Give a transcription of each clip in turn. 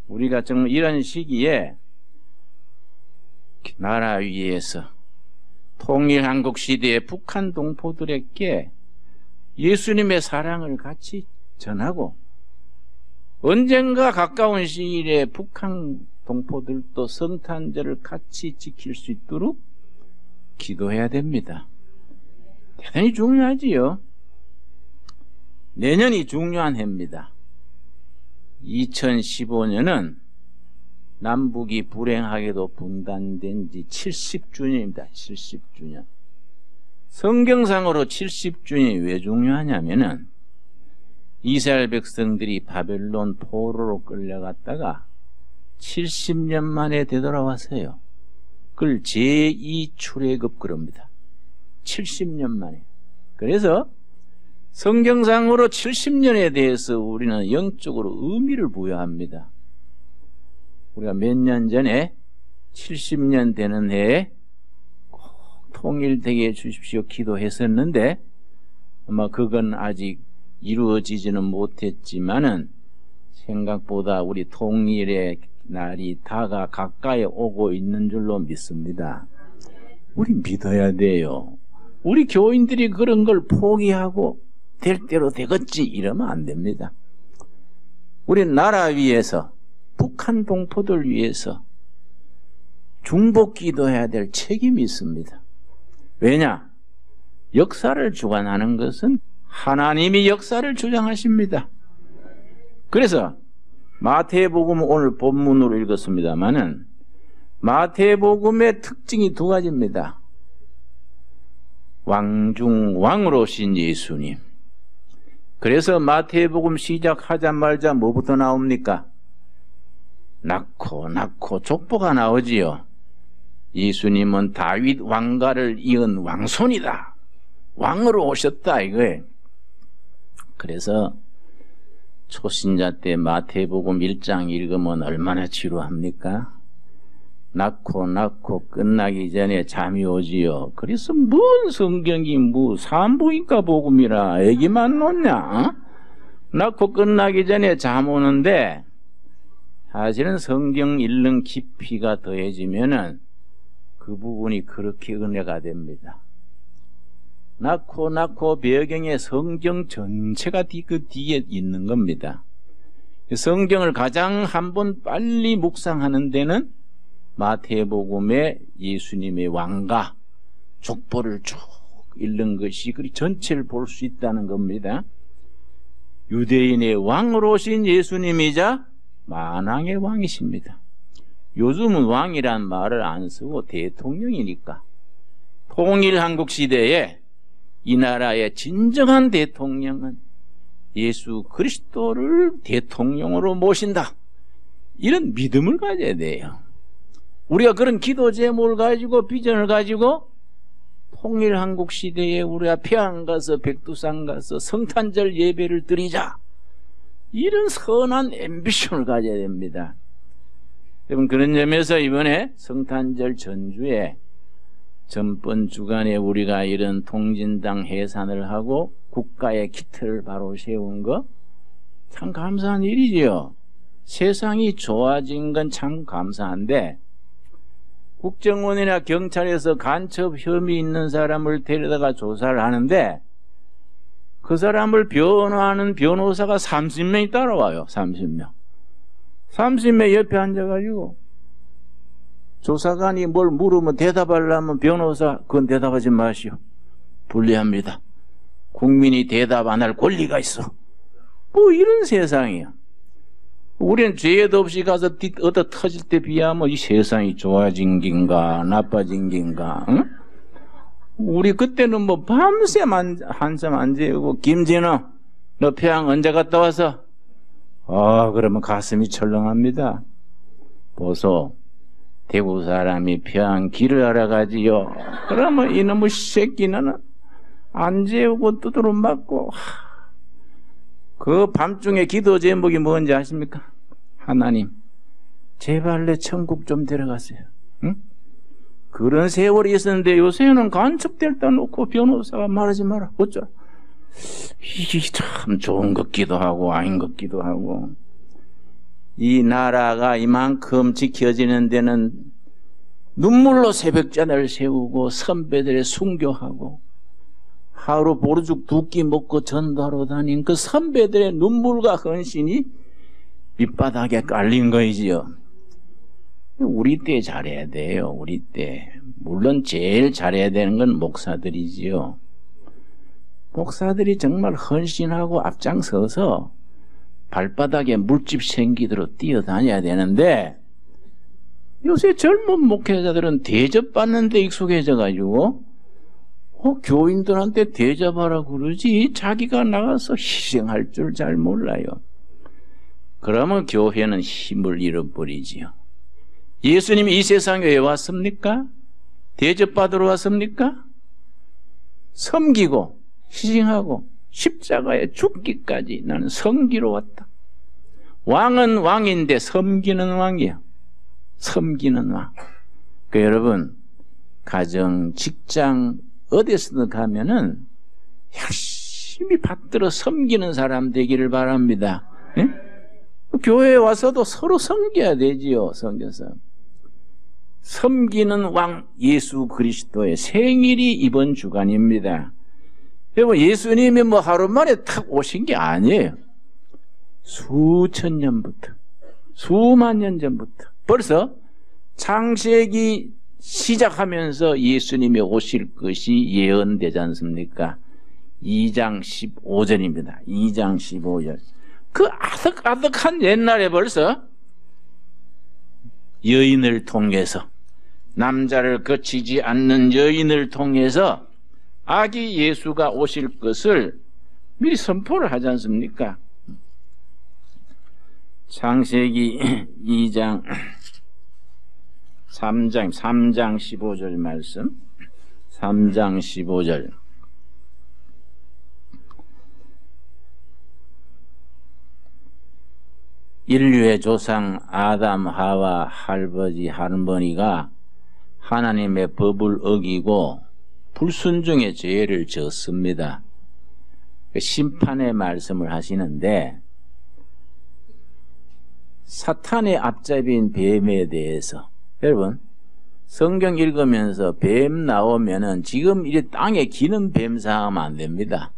우리가 정말 이런 시기에 나라 위에서 통일한국 시대의 북한 동포들에게 예수님의 사랑을 같이 전하고 언젠가 가까운 시일에 북한 동포들도 성탄절을 같이 지킬 수 있도록 기도해야 됩니다. 대단히 중요하지요. 내년이 중요한 해입니다. 2015년은 남북이 불행하게도 분단된 지 70주년입니다. 70주년. 성경상으로 70주년이 왜 중요하냐면은 이스라엘 백성들이 바벨론 포로로 끌려갔다가 70년 만에 되돌아왔어요. 그걸 제2 출애굽 그럽니다. 70년 만에. 그래서 성경상으로 70년에 대해서 우리는 영적으로 의미를 부여합니다. 우리가 몇 년 전에 70년 되는 해에 꼭 통일되게 해주십시오 기도했었는데 아마 그건 아직 이루어지지는 못했지만은 생각보다 우리 통일의 날이 다가 가까이 오고 있는 줄로 믿습니다. 우리 믿어야 돼요. 우리 교인들이 그런 걸 포기하고 될 대로 되겠지 이러면 안 됩니다. 우리 나라 위에서 북한 동포들 위해서 중복 기도해야 될 책임이 있습니다. 왜냐? 역사를 주관하는 것은 하나님이 역사를 주장하십니다. 그래서 마태복음 오늘 본문으로 읽었습니다마는 마태복음의 특징이 두 가지입니다. 왕중왕으로 오신 예수님. 그래서 마태복음 시작하자마자 뭐부터 나옵니까? 낳고 족보가 나오지요. 예수님은 다윗 왕가를 이은 왕손이다. 왕으로 오셨다 이거예요. 그래서 초신자 때 마태복음 1장 읽으면 얼마나 지루합니까? 낳고 끝나기 전에 잠이 오지요. 그래서 뭔 성경이 산부인과 복음이라 애기만 놓냐? 낳고 끝나기 전에 잠 오는데 사실은 성경 읽는 깊이가 더해지면은 그 부분이 그렇게 은혜가 됩니다. 낳고 배경에 성경 전체가 그 뒤에 있는 겁니다. 성경을 가장 한번 빨리 묵상하는 데는 마태복음의 예수님의 왕가 족보를 쭉 읽는 것이 그 전체를 볼 수 있다는 겁니다. 유대인의 왕으로 오신 예수님이자 만왕의 왕이십니다. 요즘은 왕이란 말을 안 쓰고 대통령이니까 통일한국 시대에 이 나라의 진정한 대통령은 예수 그리스도를 대통령으로 모신다. 이런 믿음을 가져야 돼요. 우리가 그런 기도 제목을 가지고 비전을 가지고 통일한국 시대에 우리가 평양 가서 백두산 가서 성탄절 예배를 드리자. 이런 선한 앰비션을 가져야 됩니다. 여러분 그런 점에서 이번에 성탄절 전주에 전번 주간에 우리가 이런 통진당 해산을 하고 국가의 기틀을 바로 세운 거 참 감사한 일이지요. 세상이 좋아진 건 참 감사한데 국정원이나 경찰에서 간첩 혐의 있는 사람을 데려다가 조사를 하는데 그 사람을 변호하는 변호사가 30명이 따라와요. 30명. 30명 옆에 앉아가지고 조사관이 뭘 물으면 대답하려면 변호사 그건 대답하지 마시오. 불리합니다. 국민이 대답 안 할 권리가 있어. 뭐 이런 세상이야. 우리는 죄도 없이 가서 얻어 터질 때 비하면 이 세상이 좋아진 긴가 나빠진 긴가 응? 우리 그때는 뭐 밤새 한참 안 재우고 김진호 너 평양 언제 갔다 와서? 그러면 가슴이 철렁합니다. 보소 대구 사람이 평양 길을 알아가지요. 그러면 이놈의 새끼는 안 재우고 두드러 맞고 그 밤중에 기도 제목이 뭔지 아십니까? 하나님 제발 내 천국 좀 데려가세요. 응? 그런 세월이 있었는데 요새는 간첩될다 놓고 변호사가 말하지 마라. 어쩌라. 이게 참 좋은 것 같기도 하고 아닌 것 같기도 하고 이 나라가 이만큼 지켜지는 데는 눈물로 새벽잔을 세우고 선배들의 순교하고 하루 보르죽 두 끼 먹고 전도하러 다닌 그 선배들의 눈물과 헌신이 밑바닥에 깔린 거이지요. 우리 때 잘해야 돼요. 우리 때. 물론 제일 잘해야 되는 건 목사들이지요. 목사들이 정말 헌신하고 앞장서서 발바닥에 물집 생기도록 뛰어다녀야 되는데 요새 젊은 목회자들은 대접받는 데 익숙해져 가지고 교인들한테 대접하라 그러지 자기가 나가서 희생할 줄 잘 몰라요. 그러면 교회는 힘을 잃어버리지요. 예수님이 이 세상에 왜 왔습니까? 대접받으러 왔습니까? 섬기고 희생하고 십자가에 죽기까지 나는 섬기러 왔다. 왕은 왕인데 섬기는 왕이야. 섬기는 왕. 그러니까 여러분 가정, 직장 어디서든 가면은 열심히 받들어 섬기는 사람 되기를 바랍니다. 예? 교회에 와서도 서로 섬겨야 되지요. 섬겨서 섬기는 왕 예수 그리스도의 생일이 이번 주간입니다. 여러분 예수님이 뭐 하루 만에 탁 오신 게 아니에요. 수천 년부터 수만 년 전부터 벌써 창세기 시작하면서 예수님이 오실 것이 예언되지 않습니까? 2장 15절입니다. 2장 15절. 그 아득아득한 옛날에 벌써 여인을 통해서 남자를 거치지 않는 여인을 통해서 아기 예수가 오실 것을 미리 선포를 하지 않습니까? 창세기 2장 3장 15절 말씀 3장 15절 인류의 조상 아담 하와 할아버지 할머니가 하나님의 법을 어기고 불순종의 죄를 졌습니다. 심판의 말씀을 하시는데 사탄의 앞잡이인 뱀에 대해서 여러분 성경 읽으면서 뱀 나오면은 지금 이 땅에 기는 뱀 사하면 안 됩니다.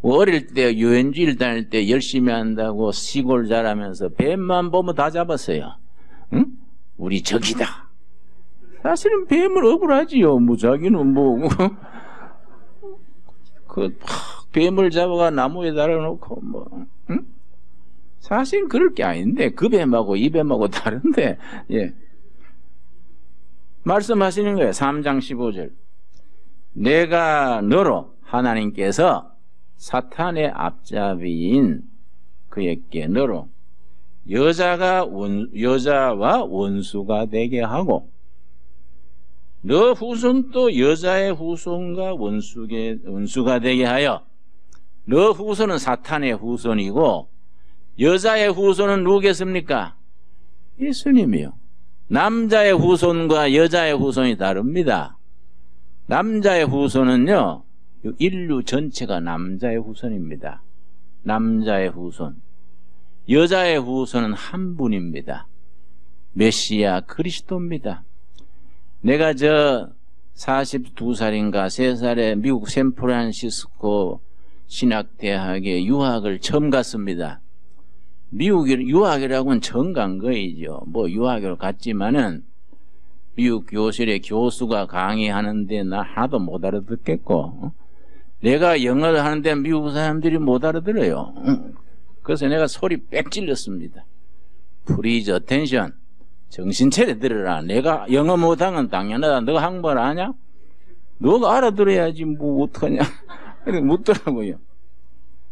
어릴 때 유엔주일 다닐 때 열심히 한다고 시골 자라면서 뱀만 보면 다 잡았어요. 응? 우리 적이다. 사실은 뱀을 억울하지요. 뭐 자기는 뭐 그 뱀을 잡아가 나무에 달아놓고 뭐 응? 사실 그럴 게 아닌데 그 뱀하고 이 뱀하고 다른데 예. 말씀하시는 거예요. 3장 15절 내가 너로 하나님께서 사탄의 앞잡이인 그에게 너로 여자와 원수가 되게 하고 너 후손도 여자의 후손과 원수가 되게 하여 너 후손은 사탄의 후손이고 여자의 후손은 누구겠습니까? 예수님이요. 남자의 후손과 여자의 후손이 다릅니다. 남자의 후손은요 인류 전체가 남자의 후손입니다. 남자의 후손. 여자의 후손은 한 분입니다. 메시아 그리스도입니다. 내가 42살인가 3살에 미국 샌프란시스코 신학대학에 유학을 처음 갔습니다. 미국 유학이라고는 처음 간 거이죠. 뭐 유학으로 갔지만은 미국 교실에 교수가 강의하는데 나 하나도 못 알아듣겠고 내가 영어를 하는데 미국 사람들이 못 알아들어요. 그래서 내가 소리 빽 질렀습니다. Please attention. 정신 차려 들어라. 내가 영어 못한 건 당연하다. 너가 한국말 아냐? 너가 알아들어야지 뭐 어떡하냐. 그래서 묻더라고요.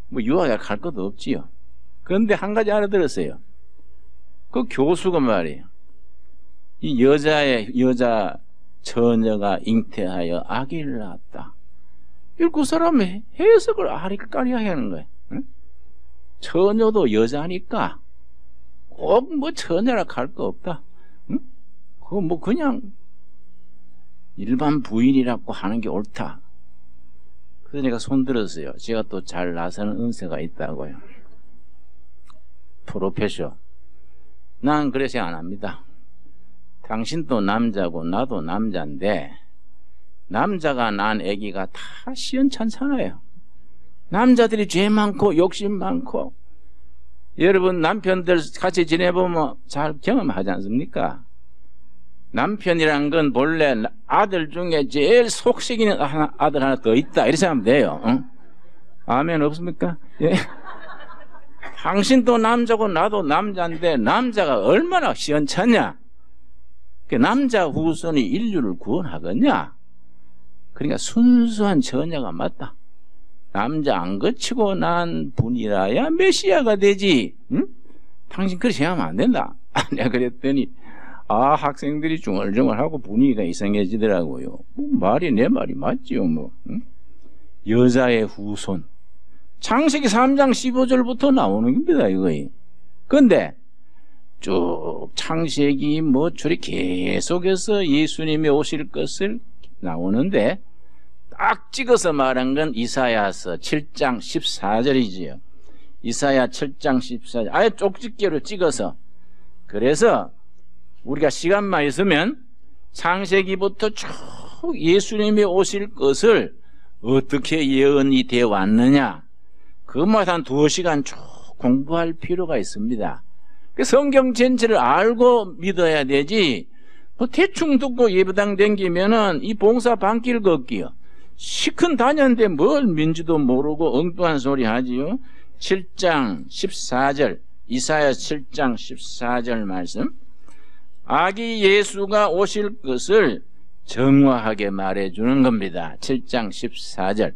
뭐 유학에 갈 것도 없지요. 그런데 한 가지 알아들었어요. 그 교수가 말이에요. 이 여자 처녀가 잉태하여 아기를 낳았다. 그 사람이 해석을 아리까리하게 하는 거예요. 응? 처녀도 여자니까 꼭 뭐 처녀라 갈 거 없다. 응? 그거 뭐 그냥 일반 부인이라고 하는 게 옳다. 그래서 내가 손들었어요. 제가 또 잘 나서는 은사가 있다고요. 프로페셔. 난 그래 생각 안 합니다. 당신도 남자고 나도 남자인데 남자가 난 애기가 다 시원찮잖아요. 남자들이 죄 많고 욕심 많고. 여러분 남편들 같이 지내보면 잘 경험하지 않습니까? 남편이란 건 본래 아들 중에 제일 속썩이는 아들 하나 더 있다 이렇게 생각하면 돼요. 응? 아멘 없습니까? 예. 당신도 남자고 나도 남자인데 남자가 얼마나 시원찮냐? 남자 후손이 인류를 구원하겠냐? 그러니까 순수한 처녀가 맞다. 남자 안 거치고 난 분이라야 메시아가 되지. 응? 당신 그렇게 생각하면 안 된다. 내가 그랬더니 학생들이 중얼중얼하고 분위기가 이상해지더라고요. 내 말이 맞지요 뭐. 응? 여자의 후손. 창세기 3장 15절부터 나오는 겁니다 이거. 근데 쭉 창세기 줄이 계속해서 예수님이 오실 것을 나오는데 딱 찍어서 말한 건 이사야서 7장 14절이지요. 이사야 7장 14절 아예 쪽집게로 찍어서. 그래서 우리가 시간만 있으면 창세기부터 쭉 예수님이 오실 것을 어떻게 예언이 되어 왔느냐 그것만 한 2시간 쭉 공부할 필요가 있습니다. 성경 전체를 알고 믿어야 되지 대충 듣고 예배당 댕기면은 이 봉사 반길 걷기요. 시큰 다녔는데 뭘 민지도 모르고 엉뚱한 소리 하지요. 7장 14절 이사야 7장 14절 말씀. 아기 예수가 오실 것을 정확하게 말해주는 겁니다. 7장 14절.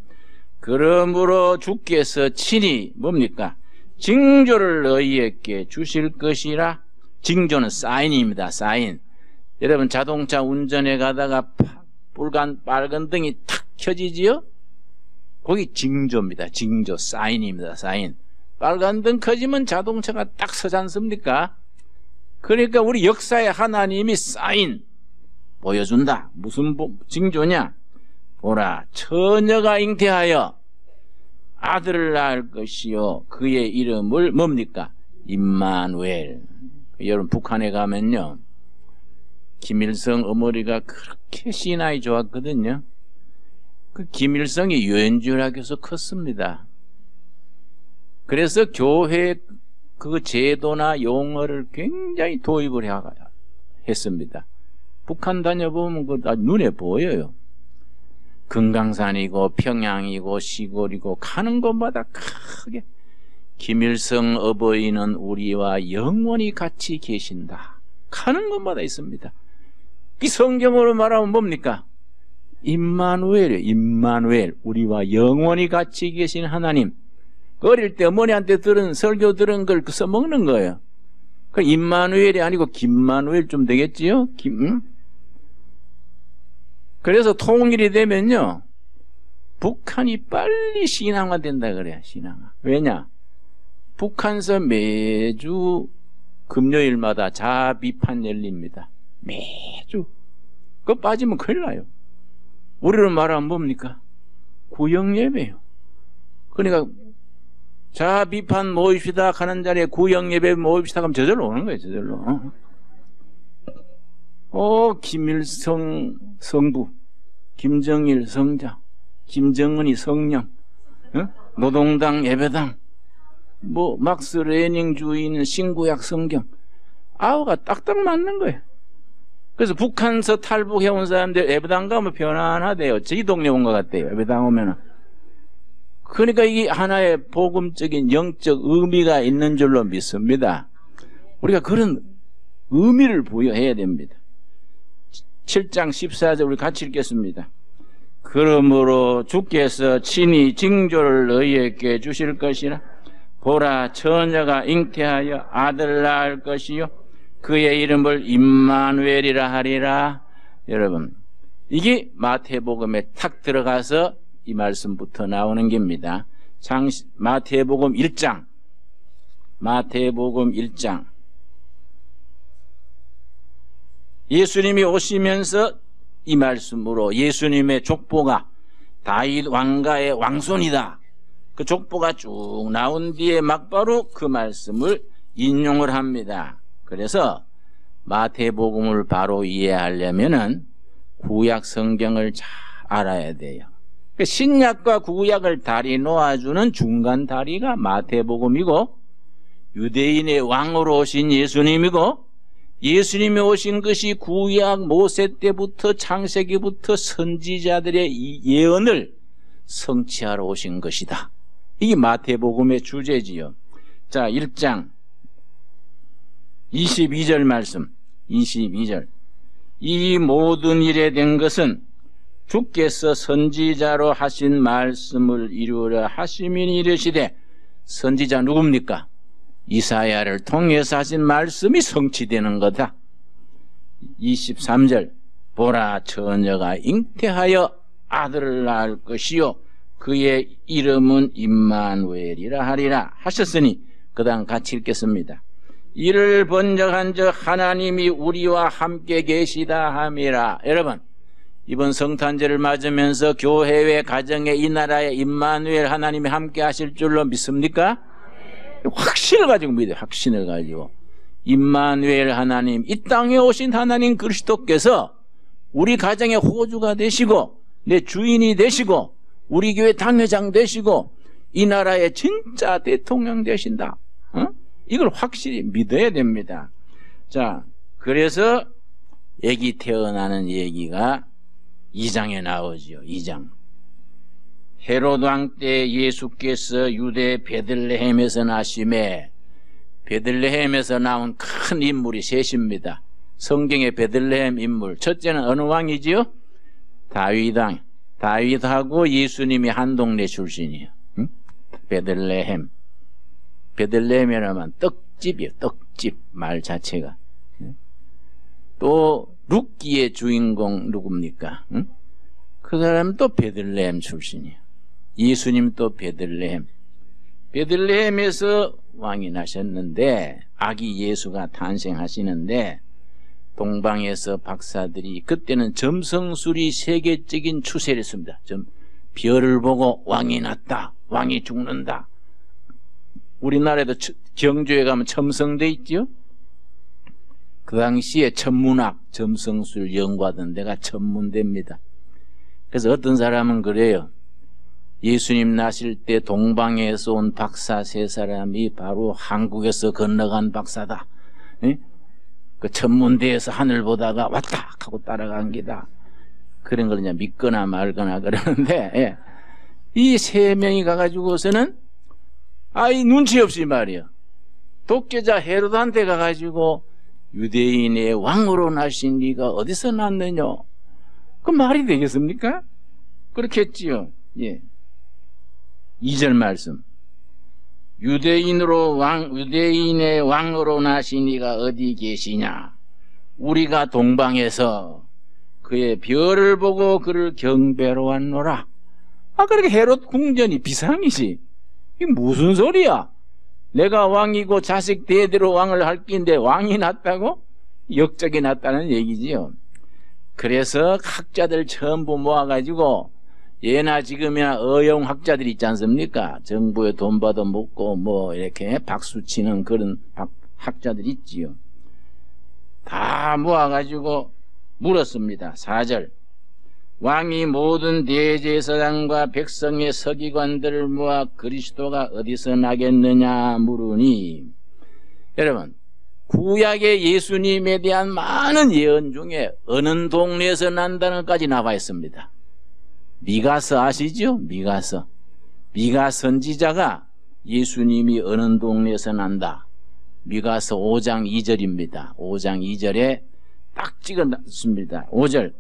그러므로 주께서 친히 뭡니까? 징조를 너희에게 주실 것이라. 징조는 사인입니다. 사인. 여러분 자동차 운전해 가다가 빨간 등이 탁 켜지지요? 거기 징조입니다. 징조, 사인입니다. 사인. 빨간 등 켜지면 자동차가 딱 서지 않습니까? 그러니까 우리 역사에 하나님이 사인 보여준다. 무슨 징조냐? 보라, 처녀가 잉태하여 아들을 낳을 것이요 그의 이름을 뭡니까? 임마누엘. 여러분 북한에 가면요 김일성 어머니가 그렇게 신앙이 좋았거든요. 그 김일성이 유엔주의학에서 컸습니다. 그래서 교회 그 제도나 용어를 굉장히 도입을 했습니다. 북한 다녀보면 그 눈에 보여요. 금강산이고 평양이고 시골이고 가는 곳마다 크게 김일성 어버이는 우리와 영원히 같이 계신다. 가는 곳마다 있습니다. 이 성경으로 말하면 뭡니까? 임마누엘이에요. 임마누엘. 우리와 영원히 같이 계신 하나님. 어릴 때 어머니한테 들은 설교 들은 걸 써먹는 거예요. 그 임마누엘이 아니고 김마누엘 좀 되겠지요? 그래서 통일이 되면요 북한이 빨리 신앙화된다 그래요. 신앙화. 왜냐? 북한서 매주 금요일마다 자아 비판 열립니다. 매주. 그거 빠지면 큰일 나요. 우리로 말하면 뭡니까? 구역예배요. 그러니까 자아 비판 모입시다 하는 자리에 구역예배 모입시다 하면 저절로 오는 거예요. 저절로. 김일성 성부, 김정일 성자, 김정은이 성령, 노동당 예배당, 막스 레닝 주의는 신구약 성경, 아우가 딱딱 맞는 거예요. 그래서 북한서 탈북해온 사람들 예배당 가면 편안하대요. 저희 동네 온 것 같대요. 예배당 오면은. 그러니까 이게 하나의 복음적인 영적 의미가 있는 줄로 믿습니다. 우리가 그런 의미를 부여해야 됩니다. 7장 14절 우리 같이 읽겠습니다. 그러므로 주께서 친히 징조를 너희에게 주실 것이라. 보라, 처녀가 잉태하여 아들을 낳을 것이요 그의 이름을 임마누엘이라 하리라. 여러분, 이게 마태복음에 탁 들어가서 이 말씀부터 나오는 겁니다. 마태복음 1장. 마태복음 1장. 예수님이 오시면서 이 말씀으로 예수님의 족보가 다윗 왕가의 왕손이다. 그 족보가 쭉 나온 뒤에 막바로 그 말씀을 인용을 합니다. 그래서 마태복음을 바로 이해하려면은 구약 성경을 잘 알아야 돼요. 신약과 구약을 다리 놓아주는 중간 다리가 마태복음이고, 유대인의 왕으로 오신 예수님이고, 예수님이 오신 것이 구약 모세 때부터 창세기부터 선지자들의 예언을 성취하러 오신 것이다. 이게 마태복음의 주제지요. 자, 1장 22절 말씀. 22절. 이 모든 일에 된 것은 주께서 선지자로 하신 말씀을 이루려 하심이니 이르시되, 선지자 누굽니까? 이사야를 통해서 하신 말씀이 성취되는 거다. 23절. 보라, 처녀가 잉태하여 아들을 낳을 것이요 그의 이름은 임마누엘이라 하리라 하셨으니, 그 다음 같이 읽겠습니다. 이를 번역한 저 하나님이 우리와 함께 계시다 함이라. 여러분, 이번 성탄절을 맞으면서 교회의 가정에 이 나라에 임마누엘 하나님이 함께 하실 줄로 믿습니까? 확신을 가지고 믿어요. 확신을 가지고. 임마누엘 하나님, 이 땅에 오신 하나님 그리스도께서 우리 가정의 호주가 되시고 내 주인이 되시고 우리 교회 당회장 되시고 이 나라의 진짜 대통령 되신다. 이걸 확실히 믿어야 됩니다. 자, 그래서 애기 태어나는 얘기가 2장에 나오지요. 2장. 헤롯 왕 때 예수께서 유대 베들레헴에서 나심에, 베들레헴에서 나온 큰 인물이 셋입니다. 성경의 베들레헴 인물. 첫째는 어느 왕이지요? 다윗 왕. 다윗하고 예수님이 한 동네 출신이에요. 응? 베들레헴. 베들레헴이라면 떡집이에요. 떡집 말 자체가. 또 룻기의 주인공 누굽니까? 응? 그 사람은 또 베들레헴 출신이에요. 예수님 또 베들레헴. 베들레헴에서 왕이 나셨는데, 아기 예수가 탄생하시는데, 동방에서 박사들이, 그때는 점성술이 세계적인 추세였습니다. 별을 보고 왕이 났다, 왕이 죽는다. 우리나라에도 경주에 가면 첨성대 있지요? 그 당시에 천문학, 점성술 연구하던 데가 천문대입니다. 그래서 어떤 사람은 그래요. 예수님 나실 때 동방에서 온 박사 세 사람이 바로 한국에서 건너간 박사다. 에? 그 천문대에서 하늘 보다가 왔다 하고 따라간 게다. 그런 걸 그냥 믿거나 말거나 그러는데, 예. 이 세 명이 가가지고서는 아이 눈치 없이 말이요. 독재자 헤롯한테 가가지고 유대인의 왕으로 나신 네가 어디서 났느냐? 그 말이 되겠습니까? 그렇겠지요. 예. 2절 말씀. 유대인의 왕으로 나신 이가 어디 계시냐? 우리가 동방에서 그의 별을 보고 그를 경배로 왔노라. 아, 그렇게 헤롯 궁전이 비상이지. 이게 무슨 소리야? 내가 왕이고 자식 대대로 왕을 할 낀데 왕이 났다고? 역적이 났다는 얘기지요. 그래서 학자들 전부 모아가지고, 예나 지금이나 어용학자들 있지 않습니까? 정부에 돈 받아 먹고 뭐 이렇게 박수 치는 그런 학자들 있지요. 다 모아가지고 물었습니다. 4절. 왕이 모든 대제사장과 백성의 서기관들을 모아 그리스도가 어디서 나겠느냐 물으니, 여러분, 구약의 예수님에 대한 많은 예언 중에 어느 동네에서 난다는 것까지 나와 있습니다. 미가서 아시죠? 미가 선지자가 예수님이 어느 동네에서 난다. 미가서 5장 2절입니다. 5장 2절에 딱 찍어놨습니다. 5절.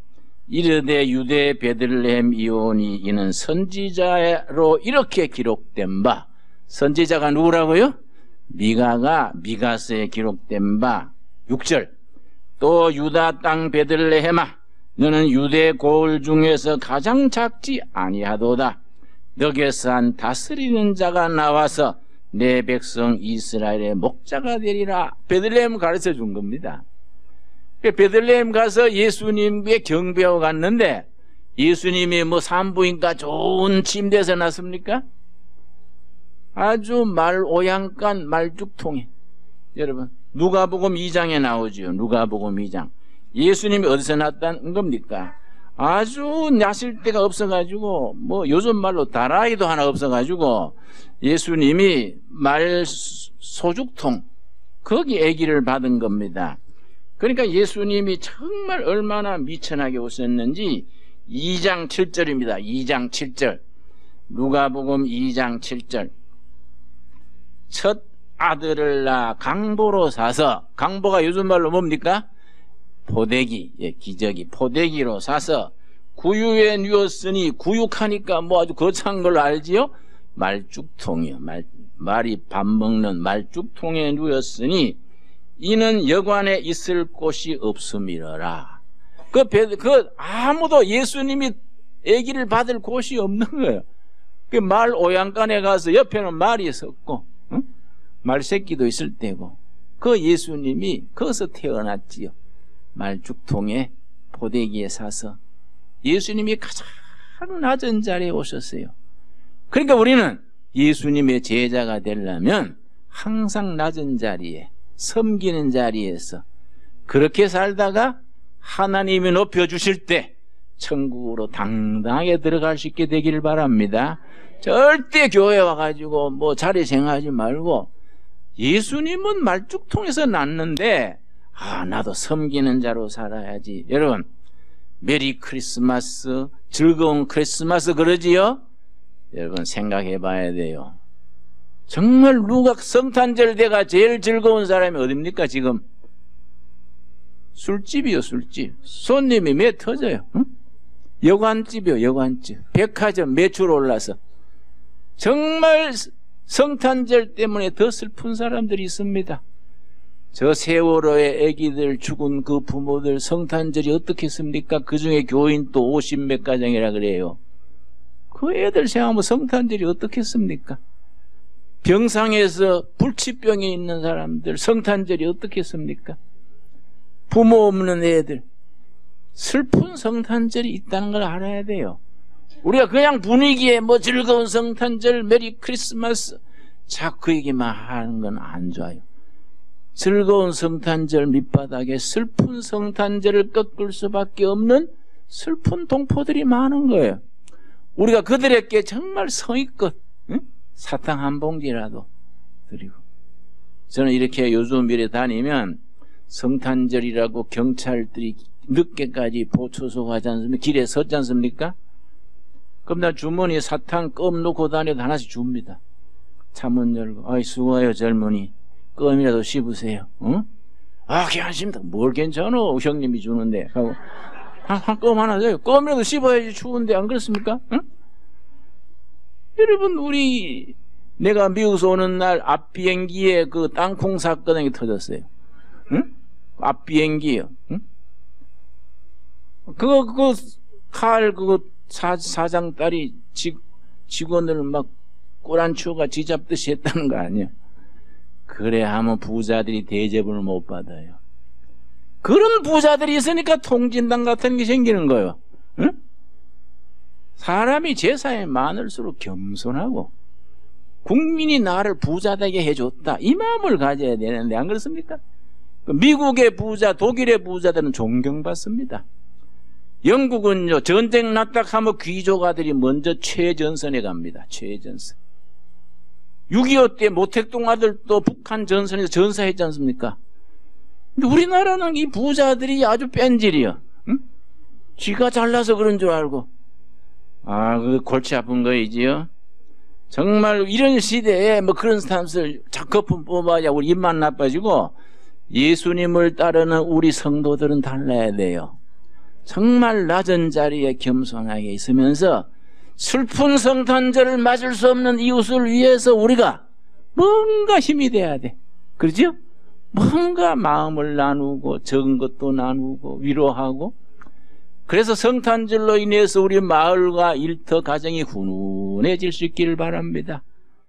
이르되 유대 베들레헴 이오니 이는 선지자로 이렇게 기록된 바. 선지자가 누구라고요? 미가가 미가서에 기록된 바. 6절. 또 유다 땅 베들레헴아, 너는 유대 고을 중에서 가장 작지 아니하도다. 너게서 한 다스리는 자가 나와서 내 백성 이스라엘의 목자가 되리라. 베들레헴 가르쳐 준 겁니다. 베들레헴 가서 예수님께 경배하고 갔는데, 예수님이 뭐 산부인과 좋은 침대에서 났습니까? 아주 말 오양간 말죽통에, 여러분 누가복음 2장에 나오죠. 누가복음 2장. 예수님이 어디서 났다는 겁니까? 아주 나실 데가 없어가지고 뭐 요즘 말로 다라이도 하나 없어가지고 예수님이 말 소죽통 거기 아기를 받은 겁니다. 그러니까 예수님이 정말 얼마나 미천하게 오셨는지 2장 7절입니다. 2장 7절. 누가복음 2장 7절. 첫 아들을 낳아 강보로 사서, 강보가 요즘 말로 뭡니까? 포대기, 예, 기저귀, 포대기로 사서 구유에 누웠으니, 구육하니까 뭐 아주 거창한 걸로 알지요? 말죽통이요. 말이 밥 먹는 말죽통에 누웠으니 이는 여관에 있을 곳이 없음이러라. 아무도 예수님이 아기를 받을 곳이 없는 거예요. 그 말 오양간에 가서 옆에는 말이 섰고, 응? 말새끼도 있을 때고, 그 예수님이 거기서 태어났지요. 말죽통에 포대기에 사서 예수님이 가장 낮은 자리에 오셨어요. 그러니까 우리는 예수님의 제자가 되려면 항상 낮은 자리에, 섬기는 자리에서 그렇게 살다가 하나님이 높여주실 때 천국으로 당당하게 들어갈 수 있게 되기를 바랍니다. 절대 교회 와가지고 뭐 자리 생각하지 말고, 예수님은 말죽통에서 났는데 나도 섬기는 자로 살아야지. 여러분, 메리 크리스마스, 즐거운 크리스마스 그러지요? 여러분 생각해 봐야 돼요. 정말 누가 성탄절 때가 제일 즐거운 사람이 어딥니까 지금? 술집이요, 술집. 손님이 매 터져요. 응? 여관집이요, 여관집. 백화점 매출 올라서. 정말 성탄절 때문에 더 슬픈 사람들이 있습니다. 저 세월호에 아기들 죽은 그 부모들 성탄절이 어떻겠습니까? 그 중에 교인 또 50몇 가정이라 그래요. 그 애들 생각하면 성탄절이 어떻겠습니까? 병상에서 불치병에 있는 사람들 성탄절이 어떻겠습니까? 부모 없는 애들, 슬픈 성탄절이 있다는 걸 알아야 돼요. 우리가 그냥 분위기에 뭐 즐거운 성탄절, 메리 크리스마스 자꾸 그 얘기만 하는 건 안 좋아요. 즐거운 성탄절 밑바닥에 슬픈 성탄절을 꺾을 수밖에 없는 슬픈 동포들이 많은 거예요. 우리가 그들에게 정말 성의껏, 응? 사탕 한 봉지라도 드리고. 저는 이렇게 요즘 일에 다니면 성탄절이라고 경찰들이 늦게까지 보초소 가지 않습니까? 길에 섰지 않습니까? 그럼 나 주머니에 사탕 껌 놓고 다녀도 하나씩 줍니다. 차문 열고, 아이 수고해요 젊은이, 껌이라도 씹으세요. 응? 괜찮습니다. 뭘 괜찮어, 형님이 주는데 하고 껌 하나 줘요. 껌이라도 씹어야지, 추운데. 안 그렇습니까? 응? 여러분, 내가 미국에서 오는 날 앞 비행기에 그 땅콩 사건이 터졌어요. 응? 앞 비행기요. 응? 그거 사장 딸이 직원을 막 꼬란추가 쥐잡듯이 했다는 거 아니에요? 그래 하면 부자들이 대접을 못 받아요. 그런 부자들이 있으니까 통진당 같은 게 생기는 거예요. 응? 사람이 제사에 많을수록 겸손하고 국민이 나를 부자되게 해줬다, 이 마음을 가져야 되는데 안 그렇습니까? 미국의 부자, 독일의 부자들은 존경받습니다. 영국은요, 전쟁 났다 하면 귀족아들이 먼저 최전선에 갑니다. 최전선. 6.25 때 모택동 아들도 북한 전선에서 전사했지 않습니까? 근데 우리나라는 이 부자들이 아주 뺀질이요. 응? 쥐가 잘나서 그런 줄 알고. 그 골치 아픈 거이지요. 정말 이런 시대에 뭐 그런 사람들 작거품 뽑아야 우리 입만 나빠지고, 예수님을 따르는 우리 성도들은 달라야 돼요. 정말 낮은 자리에 겸손하게 있으면서 슬픈 성탄절을 맞을 수 없는 이웃을 위해서 우리가 뭔가 힘이 돼야 돼. 그렇죠? 뭔가 마음을 나누고 적은 것도 나누고 위로하고. 그래서 성탄절로 인해서 우리 마을과 일터 가정이 훈훈해질 수 있기를 바랍니다.